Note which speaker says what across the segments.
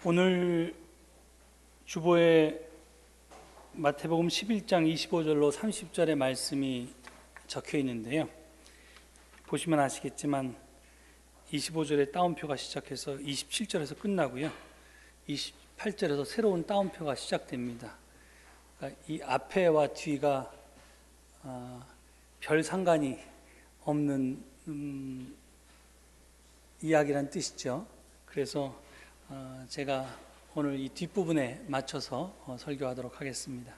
Speaker 1: 오늘 주보에 마태복음 11장 25절로 30절의 말씀이 적혀 있는데요. 보시면 아시겠지만 25절에 따옴표가 시작해서 27절에서 끝나고요. 28절에서 새로운 따옴표가 시작됩니다. 그러니까 이 앞에와 뒤가 별 상관이 없는 이야기란 뜻이죠. 그래서 제가 오늘 이 뒷부분에 맞춰서 설교하도록 하겠습니다.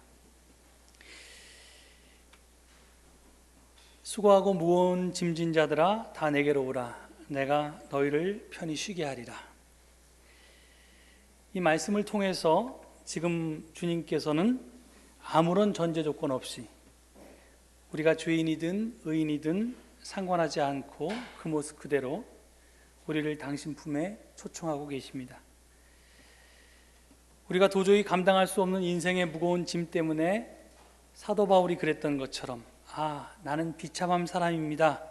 Speaker 1: 수고하고 무거운 짐진 자들아 다 내게로 오라. 내가 너희를 편히 쉬게 하리라. 이 말씀을 통해서 지금 주님께서는 아무런 전제 조건 없이 우리가 죄인이든 의인이든 상관하지 않고 그 모습 그대로 우리를 당신 품에 초청하고 계십니다. 우리가 도저히 감당할 수 없는 인생의 무거운 짐 때문에 사도 바울이 그랬던 것처럼 나는 비참한 사람입니다.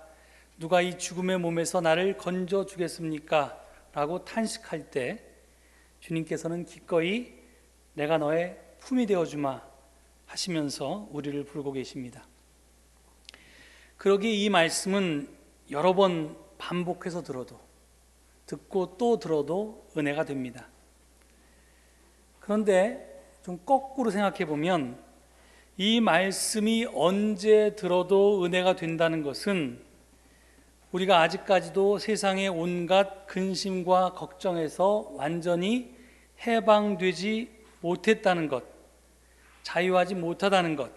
Speaker 1: 누가 이 죽음의 몸에서 나를 건져 주겠습니까? 라고 탄식할 때 주님께서는 기꺼이 내가 너의 품이 되어주마 하시면서 우리를 부르고 계십니다. 그러기에 이 말씀은 여러 번 반복해서 듣고 또 들어도 은혜가 됩니다. 그런데 좀 거꾸로 생각해 보면 이 말씀이 언제 들어도 은혜가 된다는 것은 우리가 아직까지도 세상의 온갖 근심과 걱정에서 완전히 해방되지 못했다는 것, 자유하지 못하다는 것,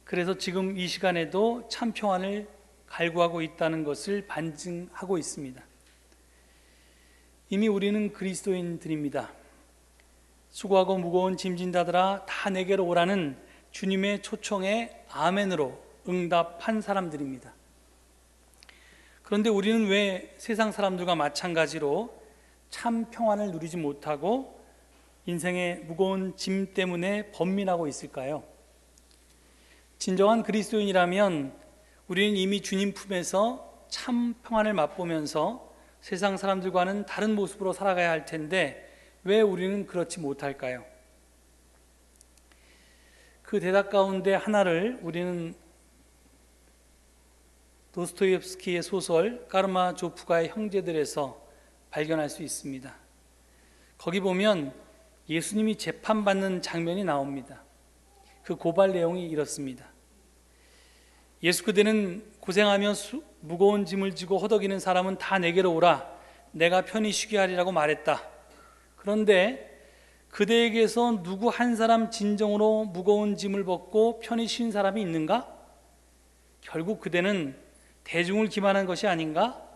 Speaker 1: 그래서 지금 이 시간에도 참 평안을 갈구하고 있다는 것을 반증하고 있습니다. 이미 우리는 그리스도인들입니다. 수고하고 무거운 짐진 자들아 다 내게로 오라는 주님의 초청에 아멘으로 응답한 사람들입니다. 그런데 우리는 왜 세상 사람들과 마찬가지로 참 평안을 누리지 못하고 인생의 무거운 짐 때문에 번민하고 있을까요? 진정한 그리스도인이라면 우리는 이미 주님 품에서 참 평안을 맛보면서 세상 사람들과는 다른 모습으로 살아가야 할 텐데 왜 우리는 그렇지 못할까요? 그 대답 가운데 하나를 우리는 도스토옙스키의 소설 까르마조프가의 형제들에서 발견할 수 있습니다. 거기 보면 예수님이 재판받는 장면이 나옵니다. 그 고발 내용이 이렇습니다. 예수 그대는 고생하며 무거운 짐을 지고 허덕이는 사람은 다 내게로 오라. 내가 편히 쉬게 하리라고 말했다. 그런데 그대에게서 누구 한 사람 진정으로 무거운 짐을 벗고 편히 쉰 사람이 있는가? 결국 그대는 대중을 기만한 것이 아닌가?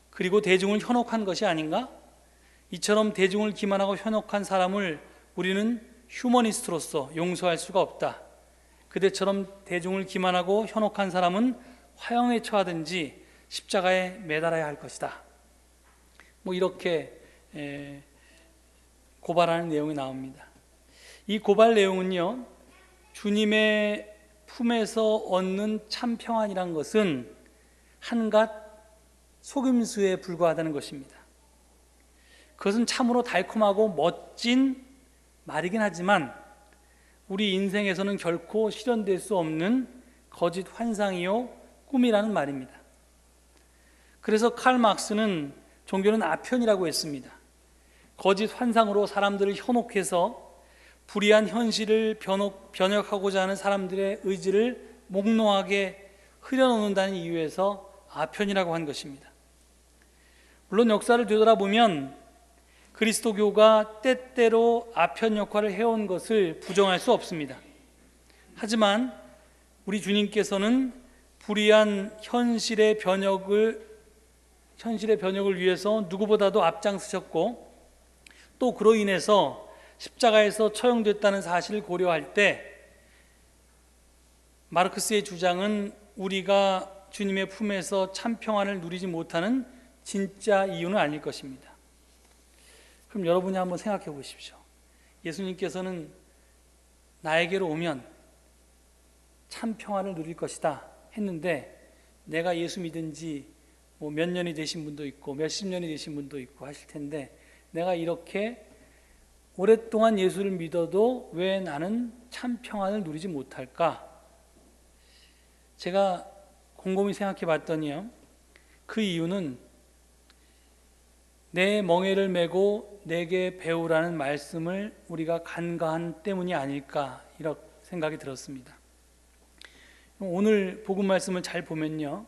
Speaker 1: 그리고 대중을 현혹한 것이 아닌가? 이처럼 대중을 기만하고 현혹한 사람을 우리는 휴머니스트로서 용서할 수가 없다. 그대처럼 대중을 기만하고 현혹한 사람은 화형에 처하든지 십자가에 매달아야 할 것이다. 이렇게 고발하는 내용이 나옵니다. 이 고발 내용은요, 주님의 품에서 얻는 참 평안이란 것은 한갓 속임수에 불과하다는 것입니다. 그것은 참으로 달콤하고 멋진 말이긴 하지만 우리 인생에서는 결코 실현될 수 없는 거짓 환상이요 꿈이라는 말입니다. 그래서 칼 막스는 종교는 아편이라고 했습니다. 거짓 환상으로 사람들을 현혹해서 불의한 현실을 변혁하고자 하는 사람들의 의지를 몽롱하게 흐려놓는다는 이유에서 아편이라고 한 것입니다. 물론 역사를 되돌아보면 그리스도교가 때때로 아편 역할을 해온 것을 부정할 수 없습니다. 하지만 우리 주님께서는 불의한 현실의 변혁을 위해서 누구보다도 앞장서셨고 또 그로 인해서 십자가에서 처형됐다는 사실을 고려할 때 마르크스의 주장은 우리가 주님의 품에서 참 평안을 누리지 못하는 진짜 이유는 아닐 것입니다. 그럼 여러분이 한번 생각해 보십시오. 예수님께서는 나에게로 오면 참 평안을 누릴 것이다 했는데 내가 예수 믿은 지 뭐 몇 년이 되신 분도 있고 몇십 년이 되신 분도 있고 하실 텐데, 내가 이렇게 오랫동안 예수를 믿어도 왜 나는 참 평안을 누리지 못할까? 제가 곰곰이 생각해 봤더니요, 그 이유는 내 멍에를 메고 내게 배우라는 말씀을 우리가 간과한 때문이 아닐까, 이렇게 생각이 들었습니다. 오늘 복음 말씀을 잘 보면요,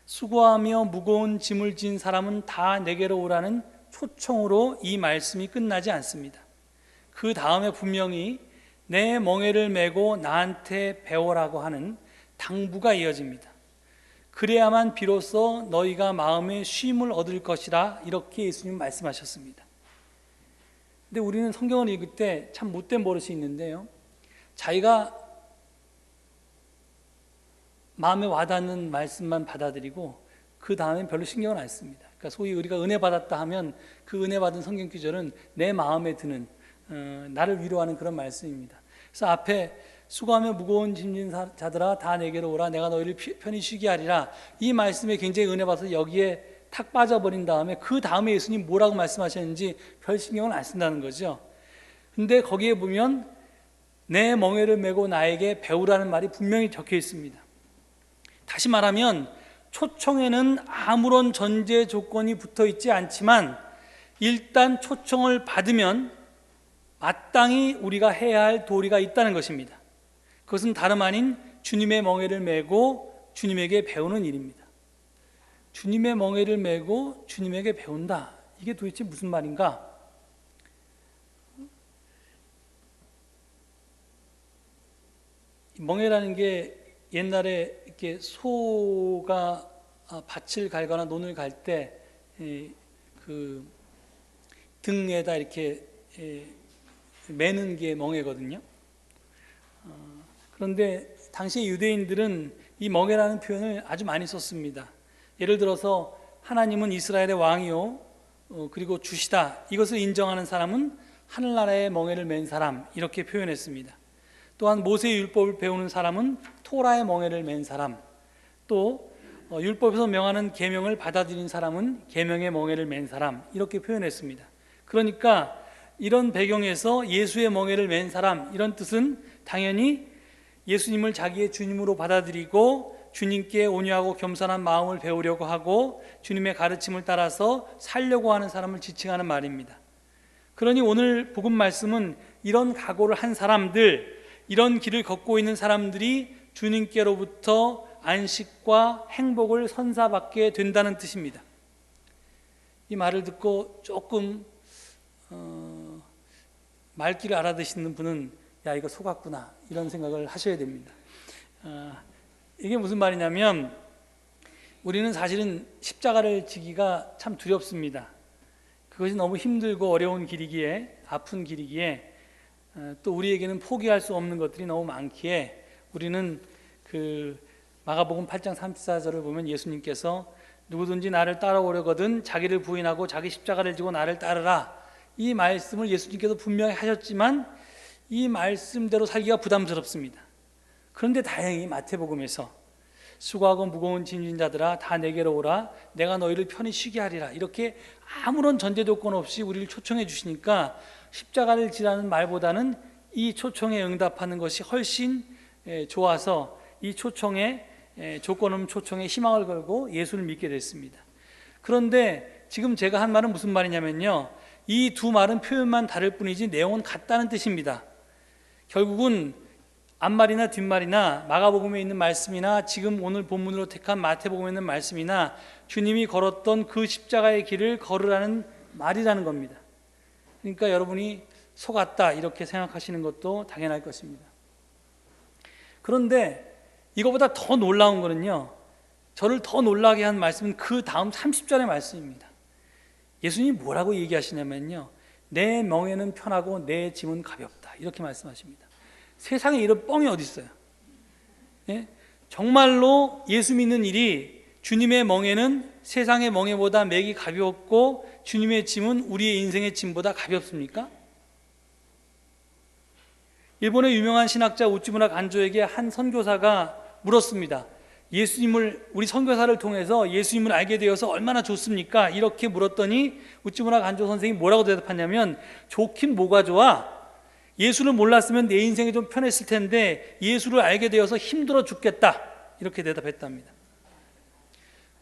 Speaker 1: 수고하며 무거운 짐을 진 사람은 다 내게로 오라는 초청으로 이 말씀이 끝나지 않습니다. 그 다음에 분명히 내 멍에를 메고 나한테 배워라고 하는 당부가 이어집니다. 그래야만 비로소 너희가 마음의 쉼을 얻을 것이라, 이렇게 예수님 말씀하셨습니다. 근데 우리는 성경을 읽을 때 참 못된 버릇이 있는데요, 자기가 마음에 와닿는 말씀만 받아들이고 그 다음엔 별로 신경을 안 씁니다. 그러니까 소위 우리가 은혜 받았다 하면 그 은혜 받은 성경 구절은 내 마음에 드는, 나를 위로하는 그런 말씀입니다. 그래서 앞에 수고하며 무거운 짐진 자들아 다 내게로 오라, 내가 너희를 편히 쉬게 하리라, 이 말씀에 굉장히 은혜 받아서 여기에 탁 빠져버린 다음에 그 다음에 예수님 뭐라고 말씀하셨는지 별 신경을 안 쓴다는 거죠. 근데 거기에 보면 내 멍에를 메고 나에게 배우라는 말이 분명히 적혀 있습니다. 다시 말하면 초청에는 아무런 전제 조건이 붙어 있지 않지만 일단 초청을 받으면 마땅히 우리가 해야 할 도리가 있다는 것입니다. 그것은 다름 아닌 주님의 멍에를 메고 주님에게 배우는 일입니다. 주님의 멍에를 메고 주님에게 배운다, 이게 도대체 무슨 말인가? 멍에라는 게 옛날에 이렇게 소가 밭을 갈거나 논을 갈 때 그 등에다 이렇게 매는 게 멍에거든요. 그런데 당시 유대인들은 이 멍에라는 표현을 아주 많이 썼습니다. 예를 들어서 하나님은 이스라엘의 왕이요 그리고 주시다, 이것을 인정하는 사람은 하늘나라의 멍에를 맨 사람, 이렇게 표현했습니다. 또한 모세의 율법을 배우는 사람은 토라의 멍에를 맨 사람, 또 율법에서 명하는 계명을 받아들인 사람은 계명의 멍에를 맨 사람, 이렇게 표현했습니다. 그러니까 이런 배경에서 예수의 멍에를 맨 사람, 이런 뜻은 당연히 예수님을 자기의 주님으로 받아들이고 주님께 온유하고 겸손한 마음을 배우려고 하고 주님의 가르침을 따라서 살려고 하는 사람을 지칭하는 말입니다. 그러니 오늘 복음 말씀은 이런 각오를 한 사람들, 이런 길을 걷고 있는 사람들이 주님께로부터 안식과 행복을 선사받게 된다는 뜻입니다. 이 말을 듣고 조금 말귀를 알아듣시는 분은 야, 이거 속았구나, 이런 생각을 하셔야 됩니다. 이게 무슨 말이냐면, 우리는 사실은 십자가를 지기가 참 두렵습니다. 그것이 너무 힘들고 어려운 길이기에, 아픈 길이기에, 또 우리에게는 포기할 수 없는 것들이 너무 많기에, 우리는 그 마가복음 8장 34절을 보면 예수님께서 누구든지 나를 따라오려거든 자기를 부인하고 자기 십자가를 지고 나를 따르라, 이 말씀을 예수님께서 분명히 하셨지만 이 말씀대로 살기가 부담스럽습니다. 그런데 다행히 마태복음에서 수고하고 무거운 짐진 자들아 다 내게로 오라, 내가 너희를 편히 쉬게 하리라, 이렇게 아무런 전제 조건 없이 우리를 초청해 주시니까 십자가를 지라는 말보다는 이 초청에 응답하는 것이 훨씬 좋아서 이 초청에 조건 없는 초청에 희망을 걸고 예수를 믿게 됐습니다. 그런데 지금 제가 한 말은 무슨 말이냐면요, 이 두 말은 표현만 다를 뿐이지 내용은 같다는 뜻입니다. 결국은 앞말이나 뒷말이나 마가복음에 있는 말씀이나 지금 오늘 본문으로 택한 마태복음에 있는 말씀이나 주님이 걸었던 그 십자가의 길을 걸으라는 말이라는 겁니다. 그러니까 여러분이 속았다 이렇게 생각하시는 것도 당연할 것입니다. 그런데 이거보다 더 놀라운 거는요, 저를 더 놀라게 한 말씀은 그 다음 30절의 말씀입니다. 예수님이 뭐라고 얘기하시냐면요, 내 멍에는 편하고 내 짐은 가볍다, 이렇게 말씀하십니다. 세상에 이런 뻥이 어디 있어요? 예? 정말로 예수 믿는 일이 주님의 멍에는 세상의 멍에보다 맥이 가볍고 주님의 짐은 우리의 인생의 짐보다 가볍습니까? 일본의 유명한 신학자 우찌무라 간조에게 한 선교사가 물었습니다. 예수님을, 우리 선교사를 통해서 예수님을 알게 되어서 얼마나 좋습니까? 이렇게 물었더니 우찌무라 간조 선생이 뭐라고 대답하냐면, 좋긴 뭐가 좋아? 예수를 몰랐으면 내 인생이 좀 편했을 텐데 예수를 알게 되어서 힘들어 죽겠다, 이렇게 대답했답니다.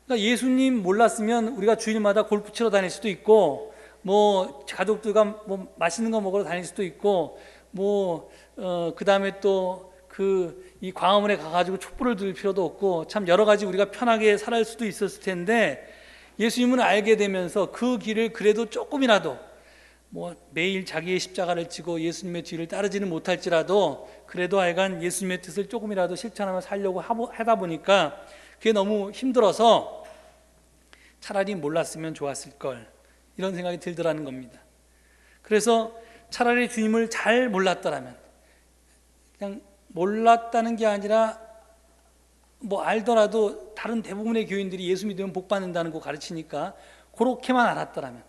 Speaker 1: 그러니까 예수님 몰랐으면 우리가 주일마다 골프 치러 다닐 수도 있고, 뭐 가족들과 뭐 맛있는 거 먹으러 다닐 수도 있고, 그 다음에 또 이 광화문에 가가지고 촛불을 들 필요도 없고, 참 여러 가지 우리가 편하게 살 수도 있었을 텐데, 예수님을 알게 되면서 그 길을 그래도 조금이라도 매일 자기의 십자가를 지고 예수님의 뒤를 따르지는 못할지라도 그래도 하여간 예수님의 뜻을 조금이라도 실천하며 살려고 하다 보니까 그게 너무 힘들어서 차라리 몰랐으면 좋았을 걸, 이런 생각이 들더라는 겁니다. 그래서 차라리 주님을 잘 몰랐더라면, 그냥 몰랐다는 게 아니라 알더라도 다른 대부분의 교인들이 예수 믿으면 복 받는다는 거 가르치니까 그렇게만 알았더라면,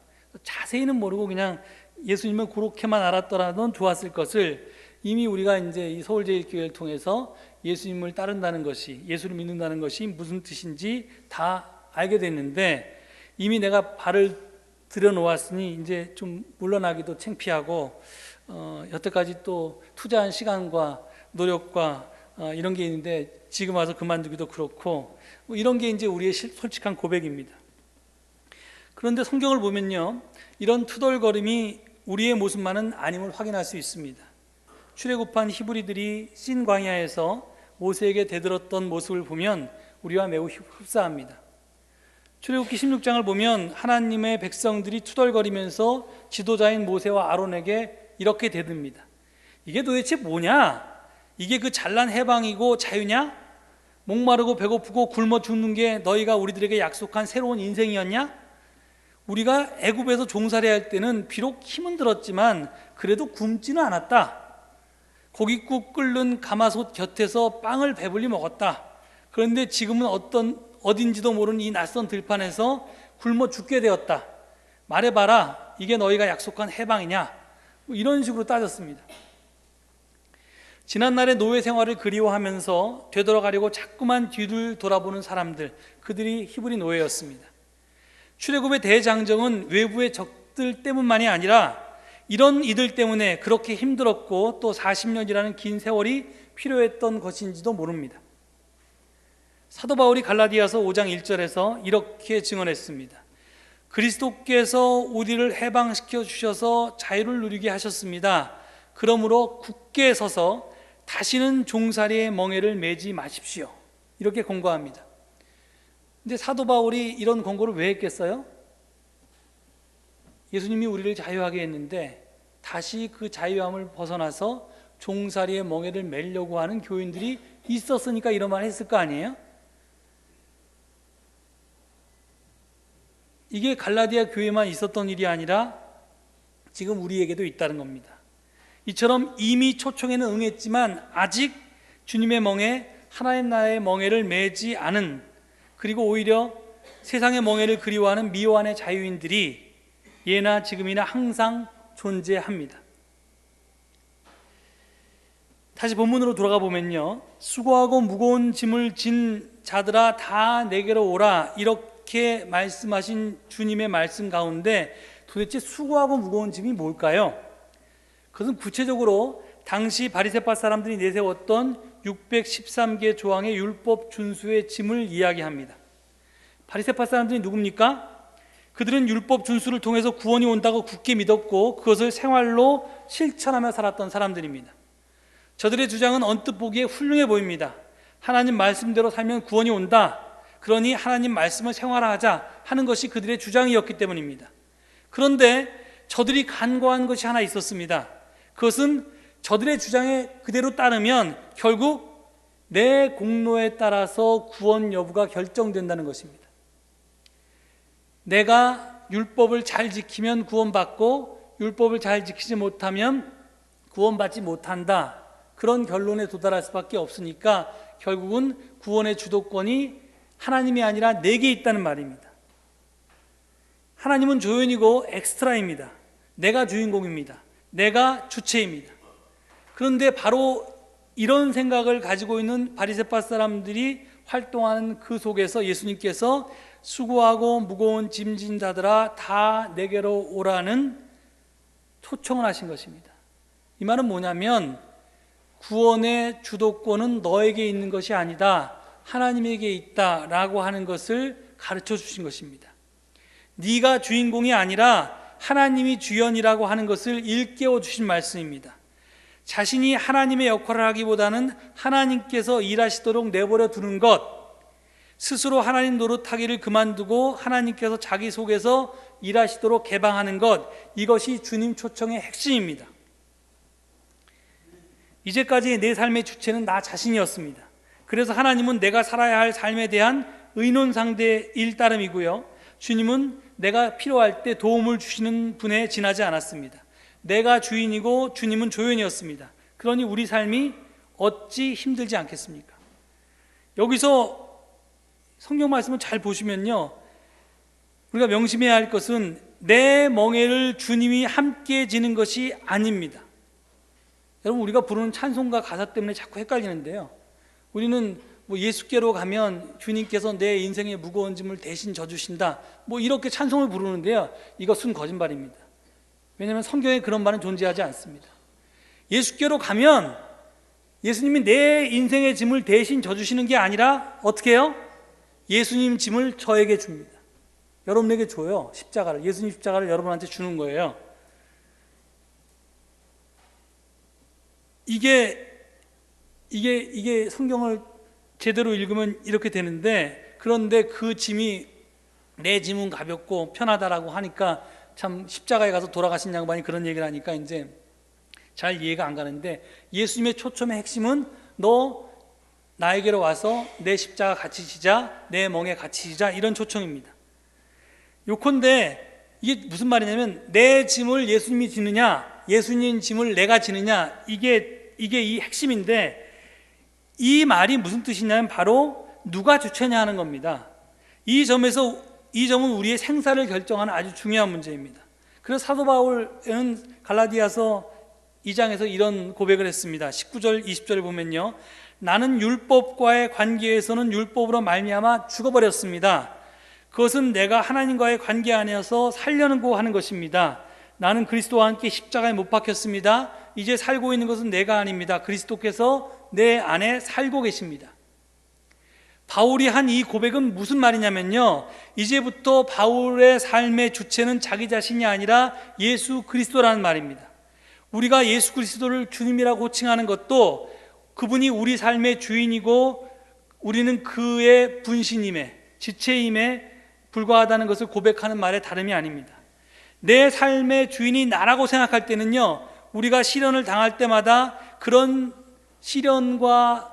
Speaker 1: 자세히는 모르고 그냥 예수님을 그렇게만 알았더라도 좋았을 것을, 이미 우리가 이제 이 서울제일교회를 통해서 예수님을 따른다는 것이, 예수를 믿는다는 것이 무슨 뜻인지 다 알게 됐는데, 이미 내가 발을 들여놓았으니 이제 좀 물러나기도 창피하고, 여태까지 또 투자한 시간과 노력과 이런 게 있는데 지금 와서 그만두기도 그렇고, 이런 게 이제 우리의 솔직한 고백입니다. 그런데 성경을 보면요, 이런 투덜거림이 우리의 모습만은 아님을 확인할 수 있습니다. 출애굽한 히브리들이 신 광야에서 모세에게 대들었던 모습을 보면 우리와 매우 흡사합니다. 출애굽기 16장을 보면 하나님의 백성들이 투덜거리면서 지도자인 모세와 아론에게 이렇게 대듭니다. 이게 도대체 뭐냐? 이게 그 잘난 해방이고 자유냐? 목마르고 배고프고 굶어 죽는 게 너희가 우리들에게 약속한 새로운 인생이었냐? 우리가 애굽에서 종살이 할 때는 비록 힘은 들었지만 그래도 굶지는 않았다. 고깃국 끓는 가마솥 곁에서 빵을 배불리 먹었다. 그런데 지금은 어딘지도 모르는 이 낯선 들판에서 굶어 죽게 되었다. 말해봐라, 이게 너희가 약속한 해방이냐? 이런 식으로 따졌습니다. 지난날의 노예 생활을 그리워하면서 되돌아가려고 자꾸만 뒤를 돌아보는 사람들, 그들이 히브리 노예였습니다. 출애굽의 대장정은 외부의 적들 때문만이 아니라 이런 이들 때문에 그렇게 힘들었고 또 40년이라는 긴 세월이 필요했던 것인지도 모릅니다. 사도 바울이 갈라디아서 5장 1절에서 이렇게 증언했습니다. 그리스도께서 우리를 해방시켜 주셔서 자유를 누리게 하셨습니다. 그러므로 굳게 서서 다시는 종살이의 멍에를 매지 마십시오. 이렇게 권고합니다. 근데 사도 바울이 이런 권고를 왜 했겠어요? 예수님이 우리를 자유하게 했는데 다시 그 자유함을 벗어나서 종살이의 멍에를 매려고 하는 교인들이 있었으니까 이런 말 했을 거 아니에요? 이게 갈라디아 교회만 있었던 일이 아니라 지금 우리에게도 있다는 겁니다. 이처럼 이미 초청에는 응했지만 아직 주님의 멍에, 하나님 나라의 멍에를 매지 않은, 그리고 오히려 세상의 멍에를 그리워하는 미워한의 자유인들이 예나 지금이나 항상 존재합니다. 다시 본문으로 돌아가 보면요, 수고하고 무거운 짐을 진 자들아 다 내게로 오라, 이렇게 말씀하신 주님의 말씀 가운데 도대체 수고하고 무거운 짐이 뭘까요? 그것은 구체적으로 당시 바리새파 사람들이 내세웠던 613개 조항의 율법 준수의 짐을 이야기합니다. 바리새파 사람들이 누굽니까? 그들은 율법 준수를 통해서 구원이 온다고 굳게 믿었고 그것을 생활로 실천하며 살았던 사람들입니다. 저들의 주장은 언뜻 보기에 훌륭해 보입니다. 하나님 말씀대로 살면 구원이 온다, 그러니 하나님 말씀을 생활화하자 하는 것이 그들의 주장이었기 때문입니다. 그런데 저들이 간과한 것이 하나 있었습니다. 그것은 저들의 주장에 그대로 따르면 결국 내 공로에 따라서 구원 여부가 결정된다는 것입니다. 내가 율법을 잘 지키면 구원받고 율법을 잘 지키지 못하면 구원받지 못한다, 그런 결론에 도달할 수밖에 없으니까 결국은 구원의 주도권이 하나님이 아니라 내게 있다는 말입니다. 하나님은 조연이고 엑스트라입니다. 내가 주인공입니다. 내가 주체입니다. 그런데 바로 이런 생각을 가지고 있는 바리새파 사람들이 활동하는 그 속에서 예수님께서 수고하고 무거운 짐진 자들아 다 내게로 오라는 초청을 하신 것입니다. 이 말은 뭐냐면 구원의 주도권은 너에게 있는 것이 아니다, 하나님에게 있다라고 하는 것을 가르쳐 주신 것입니다. 네가 주인공이 아니라 하나님이 주연이라고 하는 것을 일깨워 주신 말씀입니다. 자신이 하나님의 역할을 하기보다는 하나님께서 일하시도록 내버려 두는 것, 스스로 하나님 노릇하기를 그만두고 하나님께서 자기 속에서 일하시도록 개방하는 것, 이것이 주님 초청의 핵심입니다. 이제까지 내 삶의 주체는 나 자신이었습니다. 그래서 하나님은 내가 살아야 할 삶에 대한 의논상대일 따름이고요, 주님은 내가 필요할 때 도움을 주시는 분에 지나지 않았습니다. 내가 주인이고 주님은 조연이었습니다. 그러니 우리 삶이 어찌 힘들지 않겠습니까? 여기서 성경 말씀을 잘 보시면요, 우리가 명심해야 할 것은 내 멍에를 주님이 함께 지는 것이 아닙니다. 여러분, 우리가 부르는 찬송가 가사 때문에 자꾸 헷갈리는데요, 우리는 예수께로 가면 주님께서 내 인생의 무거운 짐을 대신 져주신다, 이렇게 찬송을 부르는데요, 이것은 거짓말입니다. 왜냐하면 성경에 그런 말은 존재하지 않습니다. 예수께로 가면 예수님이 내 인생의 짐을 대신 져주시는 게 아니라 어떻게 해요? 예수님 짐을 저에게 줍니다. 여러분에게 줘요. 십자가를, 예수님 십자가를 여러분한테 주는 거예요. 이게 성경을 제대로 읽으면 이렇게 되는데, 그런데 그 짐이, 내 짐은 가볍고 편하다라고 하니까 참 십자가에 가서 돌아가신 양반이 그런 얘기를 하니까 이제 잘 이해가 안 가는데, 예수님의 초점의 핵심은 너 나에게로 와서 내 십자가 같이 지자, 내 멍에 같이 지자, 이런 초청입니다. 요컨대 이게 무슨 말이냐면, 내 짐을 예수님이 지느냐, 예수님 짐을 내가 지느냐, 이게 이 핵심인데, 이 말이 무슨 뜻이냐면 바로 누가 주체냐 하는 겁니다. 이 점은 우리의 생사를 결정하는 아주 중요한 문제입니다. 그래서 사도 바울은 갈라디아서 2장에서 이런 고백을 했습니다. 19절 20절을 보면요, 나는 율법과의 관계에서는 율법으로 말미암아 죽어버렸습니다. 그것은 내가 하나님과의 관계 안에서 살려고 하는 것입니다. 나는 그리스도와 함께 십자가에 못 박혔습니다. 이제 살고 있는 것은 내가 아닙니다. 그리스도께서 내 안에 살고 계십니다. 바울이 한 이 고백은 무슨 말이냐면요, 이제부터 바울의 삶의 주체는 자기 자신이 아니라 예수 그리스도라는 말입니다. 우리가 예수 그리스도를 주님이라고 호칭하는 것도 그분이 우리 삶의 주인이고 우리는 그의 분신임에, 지체임에 불과하다는 것을 고백하는 말의 다름이 아닙니다. 내 삶의 주인이 나라고 생각할 때는요, 우리가 시련을 당할 때마다 그런 시련과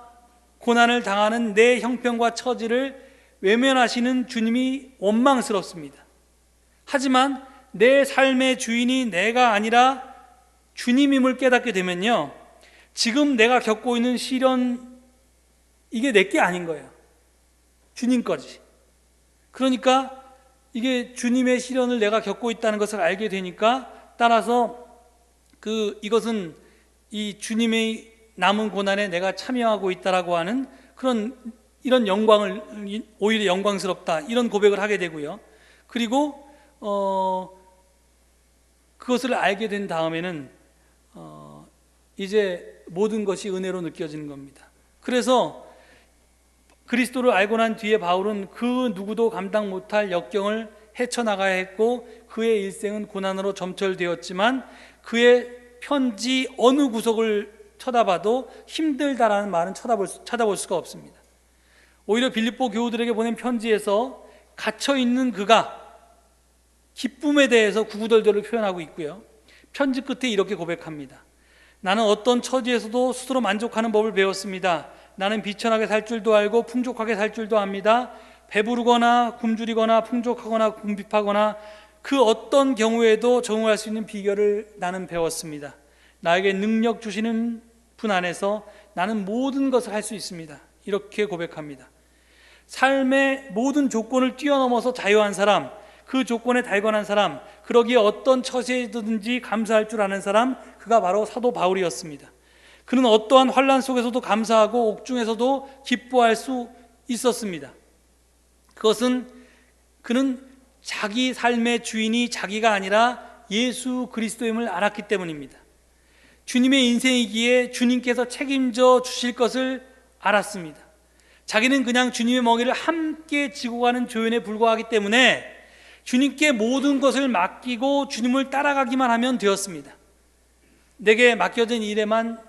Speaker 1: 고난을 당하는 내 형편과 처지를 외면하시는 주님이 원망스럽습니다. 하지만 내 삶의 주인이 내가 아니라 주님임을 깨닫게 되면요, 지금 내가 겪고 있는 시련, 이게 내게 아닌 거예요. 주님 거지. 그러니까 이게 주님의 시련을 내가 겪고 있다는 것을 알게 되니까, 따라서 이것은 이 주님의 남은 고난에 내가 참여하고 있다라고 하는 이런 영광을, 오히려 영광스럽다, 이런 고백을 하게 되고요. 그리고 그것을 알게 된 다음에는 이제 모든 것이 은혜로 느껴지는 겁니다. 그래서 그리스도를 알고 난 뒤에 바울은 그 누구도 감당 못할 역경을 헤쳐나가야 했고, 그의 일생은 고난으로 점철되었지만 그의 편지 어느 구석을 쳐다봐도 힘들다라는 말은 찾아볼 수가 없습니다. 오히려 빌립보 교우들에게 보낸 편지에서 갇혀있는 그가 기쁨에 대해서 구구절절을 표현하고 있고요, 편지 끝에 이렇게 고백합니다. 나는 어떤 처지에서도 스스로 만족하는 법을 배웠습니다. 나는 비천하게 살 줄도 알고 풍족하게 살 줄도 압니다. 배부르거나 굶주리거나 풍족하거나 궁핍하거나 그 어떤 경우에도 적응할 수 있는 비결을 나는 배웠습니다. 나에게 능력 주시는 분 안에서 나는 모든 것을 할 수 있습니다. 이렇게 고백합니다. 삶의 모든 조건을 뛰어넘어서 자유한 사람, 그 조건에 달관한 사람, 그러기에 어떤 처지에든지 감사할 줄 아는 사람, 그가 바로 사도 바울이었습니다. 그는 어떠한 환난 속에서도 감사하고 옥중에서도 기뻐할 수 있었습니다. 그것은 그는 자기 삶의 주인이 자기가 아니라 예수 그리스도임을 알았기 때문입니다. 주님의 인생이기에 주님께서 책임져 주실 것을 알았습니다. 자기는 그냥 주님의 멍에를 함께 지고 가는 조연에 불과하기 때문에 주님께 모든 것을 맡기고 주님을 따라가기만 하면 되었습니다. 내게 맡겨진 일에만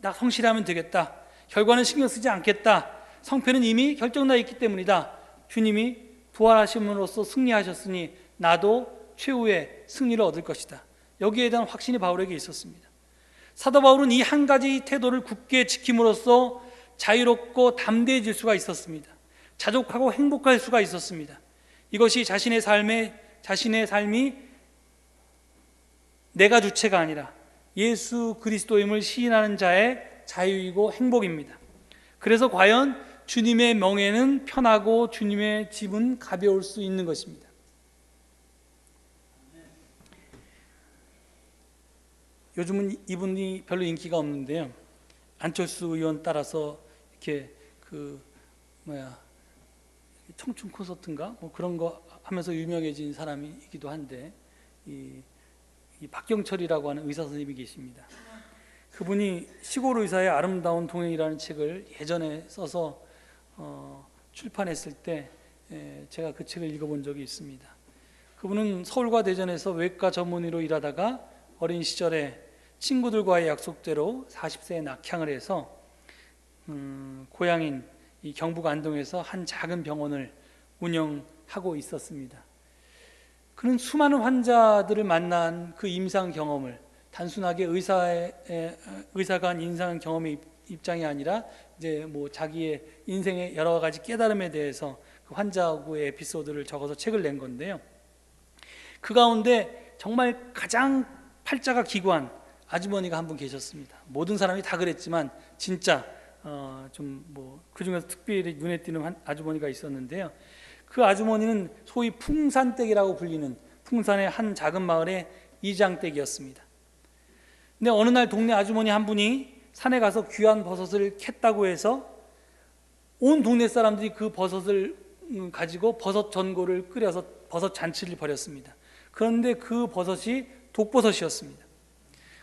Speaker 1: 나 성실하면 되겠다. 결과는 신경 쓰지 않겠다. 성패는 이미 결정나 있기 때문이다. 주님이 부활하심으로써 승리하셨으니 나도 최후의 승리를 얻을 것이다. 여기에 대한 확신이 바울에게 있었습니다. 사도 바울은 이 한 가지 태도를 굳게 지킴으로써 자유롭고 담대해질 수가 있었습니다. 자족하고 행복할 수가 있었습니다. 이것이 자신의 삶이 내가 주체가 아니라 예수 그리스도임을 시인하는 자의 자유이고 행복입니다. 그래서 과연 주님의 멍에는 편하고 주님의 짐은 가벼울 수 있는 것입니다. 요즘은 이분이 별로 인기가 없는데요. 안철수 의원 따라서 이렇게 청춘 콘서트인가 뭐 그런 거 하면서 유명해진 사람이기도 한데 이 박경철이라고 하는 의사 선생님이 계십니다. 그분이 시골 의사의 아름다운 동행이라는 책을 예전에 써서 출판했을 때 제가 그 책을 읽어본 적이 있습니다. 그분은 서울과 대전에서 외과 전문의로 일하다가 어린 시절에 친구들과의 약속대로 40세에 낙향을 해서 고향인 이 경북 안동에서 한 작은 병원을 운영하고 있었습니다. 그는 수많은 환자들을 만난 그 임상 경험을 단순하게 의사가 한 임상 경험의 입장이 아니라 이제 뭐 자기의 인생의 여러 가지 깨달음에 대해서 그 환자하고의 에피소드를 적어서 책을 낸 건데요. 그 가운데 정말 가장 팔자가 기구한 아주머니가 한 분 계셨습니다. 모든 사람이 다 그랬지만 진짜 좀 뭐 그 중에서 특별히 눈에 띄는 아주머니가 있었는데요. 그 아주머니는 소위 풍산댁이라고 불리는 풍산의 한 작은 마을의 이장댁이었습니다. 근데 어느 날 동네 아주머니 한 분이 산에 가서 귀한 버섯을 캤다고 해서 온 동네 사람들이 그 버섯을 가지고 버섯 전골을 끓여서 버섯 잔치를 벌였습니다. 그런데 그 버섯이 독버섯이었습니다.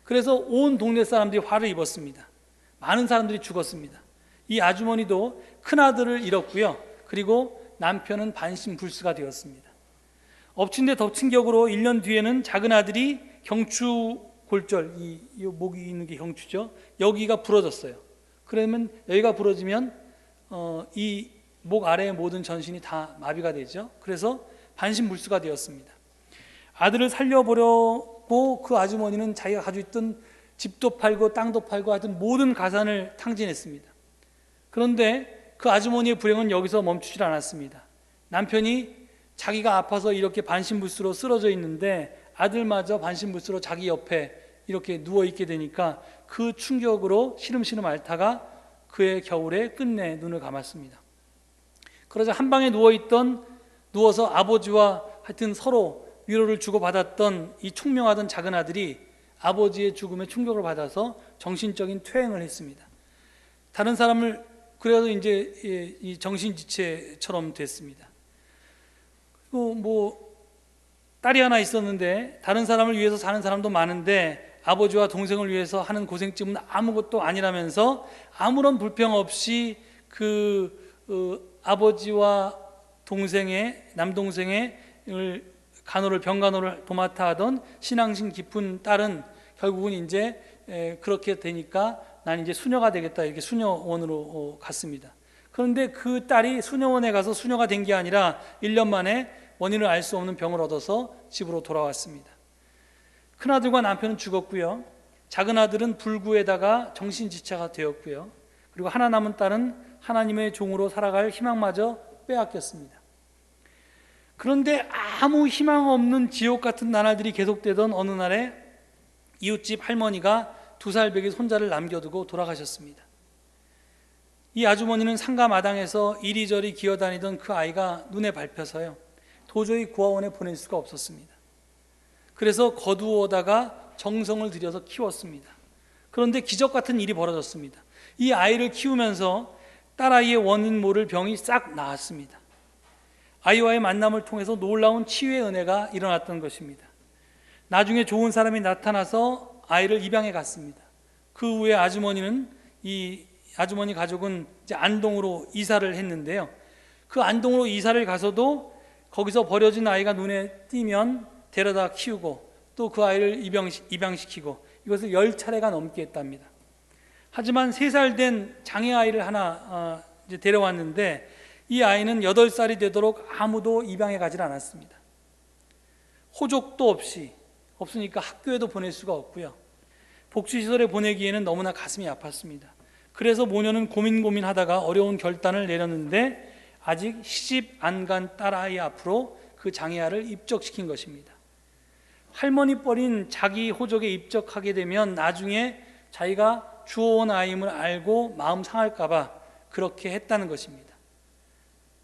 Speaker 1: 그래서 온 동네 사람들이 화를 입었습니다. 많은 사람들이 죽었습니다. 이 아주머니도 큰아들을 잃었고요. 그리고 남편은 반신불수가 되었습니다. 엎친 데 덮친 격으로 1년 뒤에는 작은 아들이 경추골절, 이 목이 있는 게 경추죠. 여기가 부러졌어요. 그러면 여기가 부러지면 이 목 아래의 모든 전신이 다 마비가 되죠. 그래서 반신불수가 되었습니다. 아들을 살려보려고 그 아주머니는 자기가 가지고 있던 집도 팔고 땅도 팔고 하여튼 모든 가산을 탕진했습니다. 그런데 그 아주머니의 불행은 여기서 멈추질 않았습니다. 남편이 자기가 아파서 이렇게 반신불수로 쓰러져 있는데 아들마저 반신불수로 자기 옆에 이렇게 누워있게 되니까 그 충격으로 시름시름 앓다가 그의 겨울에 끝내 눈을 감았습니다. 그러자 한 방에 누워서 아버지와 하여튼 서로 위로를 주고받았던 이 총명하던 작은 아들이 아버지의 죽음에 충격을 받아서 정신적인 퇴행을 했습니다. 다른 사람을 그래서 이제 이 정신지체처럼 됐습니다. 그리고 뭐 딸이 하나 있었는데 다른 사람을 위해서 사는 사람도 많은데 아버지와 동생을 위해서 하는 고생쯤은 아무것도 아니라면서 아무런 불평 없이 아버지와 남동생의 간호를 병간호를 도맡아 하던 신앙심 깊은 딸은 결국은 이제 그렇게 되니까 난 이제 수녀가 되겠다 이렇게 수녀원으로 갔습니다. 그런데 그 딸이 수녀원에 가서 수녀가 된 게 아니라 1년 만에 원인을 알 수 없는 병을 얻어서 집으로 돌아왔습니다. 큰아들과 남편은 죽었고요. 작은 아들은 불구에다가 정신지체가 되었고요. 그리고 하나 남은 딸은 하나님의 종으로 살아갈 희망마저 빼앗겼습니다. 그런데 아무 희망 없는 지옥 같은 나날들이 계속되던 어느 날에 이웃집 할머니가 2살 배기 손자를 남겨두고 돌아가셨습니다. 이 아주머니는 상가 마당에서 이리저리 기어다니던 그 아이가 눈에 밟혀서요. 도저히 고아원에 보낼 수가 없었습니다. 그래서 거두어다가 정성을 들여서 키웠습니다. 그런데 기적 같은 일이 벌어졌습니다. 이 아이를 키우면서 딸아이의 원인 모를 병이 싹 나았습니다. 아이와의 만남을 통해서 놀라운 치유의 은혜가 일어났던 것입니다. 나중에 좋은 사람이 나타나서 아이를 입양해 갔습니다. 그 후에 이 아주머니 가족은 이제 안동으로 이사를 했는데요. 그 안동으로 이사를 가서도 거기서 버려진 아이가 눈에 띄면 데려다 키우고 또 그 아이를 입양시키고 이것을 10차례가 넘게 했답니다. 하지만 3살 된 장애 아이를 하나 이제 데려왔는데 이 아이는 8살이 되도록 아무도 입양해 가지 않았습니다. 호족도 없으니까 학교에도 보낼 수가 없고요. 복지시설에 보내기에는 너무나 가슴이 아팠습니다. 그래서 모녀는 고민하다가 어려운 결단을 내렸는데 아직 시집 안 간 딸아이 앞으로 그 장애아를 입적시킨 것입니다. 할머니 뻘인 자기 호족에 입적하게 되면 나중에 자기가 주워온 아이임을 알고 마음 상할까 봐 그렇게 했다는 것입니다.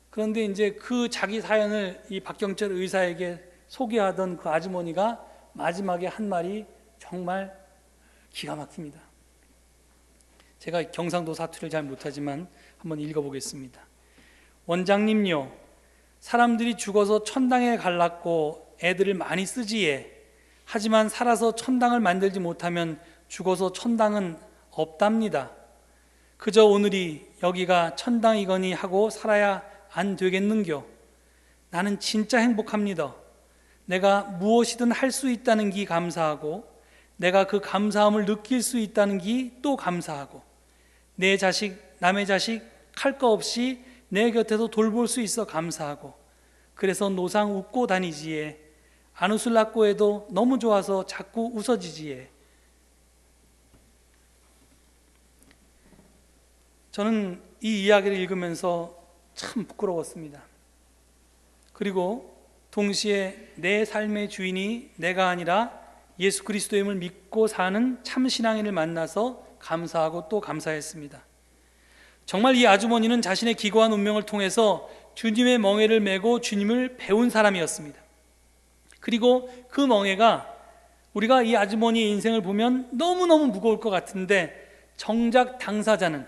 Speaker 1: 그런데 이제 그 자기 사연을 이 박경철 의사에게 소개하던 그 아주머니가 마지막에 한 말이 정말 기가 막힙니다. 제가 경상도 사투리를 잘 못하지만 한번 읽어보겠습니다. 원장님요, 사람들이 죽어서 천당에 갈랐고 애들을 많이 쓰지에. 하지만 살아서 천당을 만들지 못하면 죽어서 천당은 없답니다. 그저 오늘이 여기가 천당이거니 하고 살아야 안 되겠는겨. 나는 진짜 행복합니다. 내가 무엇이든 할 수 있다는 기 감사하고 내가 그 감사함을 느낄 수 있다는 기 또 감사하고 내 자식, 남의 자식 할 거 없이 내 곁에서 돌볼 수 있어 감사하고 그래서 노상 웃고 다니지에. 안 웃을라고 해도 너무 좋아서 자꾸 웃어지지에. 저는 이 이야기를 읽으면서 참 부끄러웠습니다. 그리고 동시에 내 삶의 주인이 내가 아니라 예수 그리스도임을 믿고 사는 참 신앙인을 만나서 감사하고 또 감사했습니다. 정말 이 아주머니는 자신의 기고한 운명을 통해서 주님의 멍에를 메고 주님을 배운 사람이었습니다. 그리고 그 멍에가 우리가 이 아주머니의 인생을 보면 너무너무 무거울 것 같은데 정작 당사자는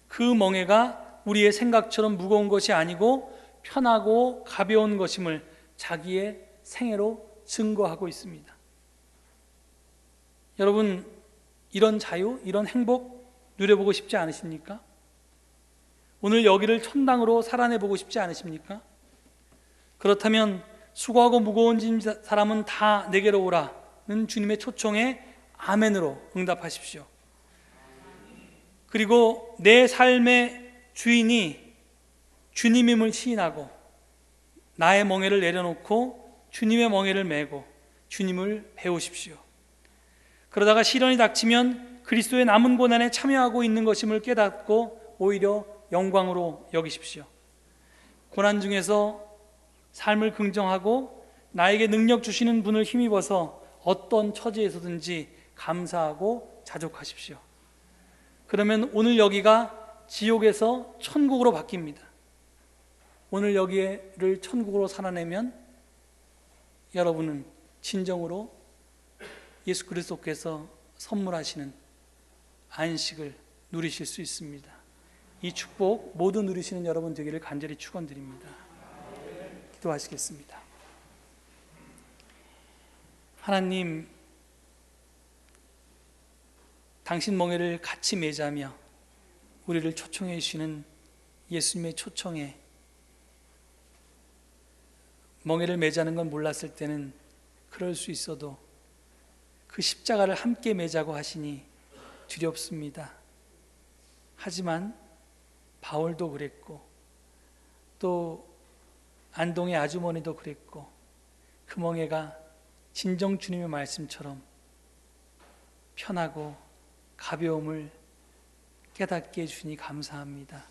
Speaker 1: 그 멍에가 우리의 생각처럼 무거운 것이 아니고 편하고 가벼운 것임을 자기의 생애로 증거하고 있습니다. 여러분, 이런 자유, 이런 행복 누려보고 싶지 않으십니까? 오늘 여기를 천당으로 살아내보고 싶지 않으십니까? 그렇다면 수고하고 무거운 짐 사람은 다 내게로 오라는 주님의 초청에 아멘으로 응답하십시오. 그리고 내 삶의 주인이 주님임을 시인하고 나의 멍에를 내려놓고 주님의 멍에를 메고 주님을 배우십시오. 그러다가 시련이 닥치면 그리스도의 남은 고난에 참여하고 있는 것임을 깨닫고 오히려 영광으로 여기십시오. 고난 중에서 삶을 긍정하고 나에게 능력 주시는 분을 힘입어서 어떤 처지에서든지 감사하고 자족하십시오. 그러면 오늘 여기가 지옥에서 천국으로 바뀝니다. 오늘 여기를 천국으로 살아내면 여러분은 진정으로 예수 그리스도께서 선물하시는 안식을 누리실 수 있습니다. 이 축복 모두 누리시는 여러분 되기를 간절히 축원드립니다. 기도하시겠습니다. 하나님, 당신 멍에를 같이 매자며 우리를 초청해 주시는 예수님의 초청에 멍에를 매자는 건 몰랐을 때는 그럴 수 있어도 그 십자가를 함께 매자고 하시니 두렵습니다. 하지만 바울도 그랬고 또 안동의 아주머니도 그랬고 그 멍에가 진정 주님의 말씀처럼 편하고 가벼움을 깨닫게 해주니 감사합니다.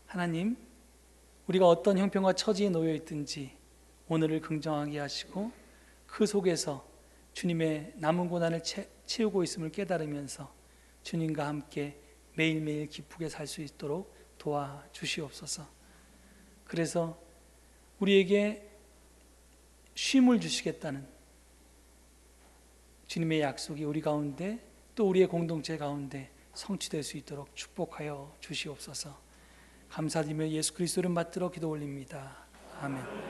Speaker 1: 하나님, 우리가 어떤 형편과 처지에 놓여 있든지 오늘을 긍정하게 하시고 그 속에서 주님의 남은 고난을 채우고 있음을 깨달으면서 주님과 함께 매일매일 기쁘게 살 수 있도록 도와주시옵소서. 그래서 우리에게 쉼을 주시겠다는 주님의 약속이 우리 가운데 또 우리의 공동체 가운데 성취될 수 있도록 축복하여 주시옵소서. 감사드리며 예수 그리스도를 받들어 기도 올립니다. 아멘.